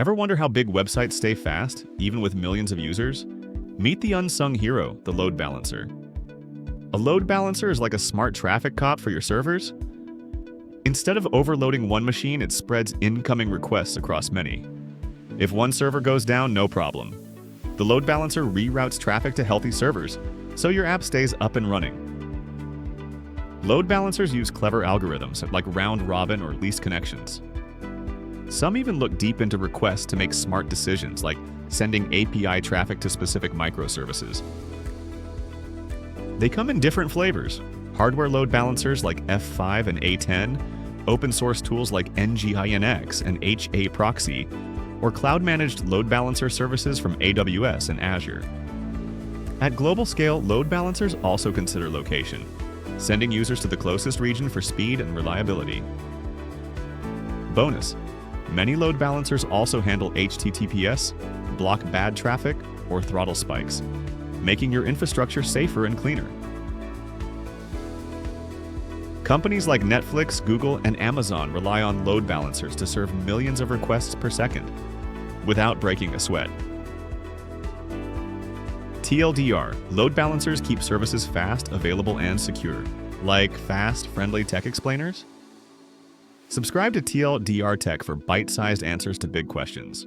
Ever wonder how big websites stay fast, even with millions of users? Meet the unsung hero, the load balancer. A load balancer is like a smart traffic cop for your servers. Instead of overloading one machine, it spreads incoming requests across many. If one server goes down, no problem. The load balancer reroutes traffic to healthy servers, so your app stays up and running. Load balancers use clever algorithms like round-robin or least connections. Some even look deep into requests to make smart decisions, like sending API traffic to specific microservices. They come in different flavors: hardware load balancers like F5 and A10, open source tools like NGINX and HAProxy, or cloud-managed load balancer services from AWS and Azure. At global scale, load balancers also consider location, sending users to the closest region for speed and reliability. Bonus: many load balancers also handle HTTPS, block bad traffic, or throttle spikes, making your infrastructure safer and cleaner. Companies like Netflix, Google, and Amazon rely on load balancers to serve millions of requests per second, without breaking a sweat. TLDR, load balancers keep services fast, available, and secure, like fast, friendly tech explainers. Subscribe to TLDR Tech for bite-sized answers to big questions.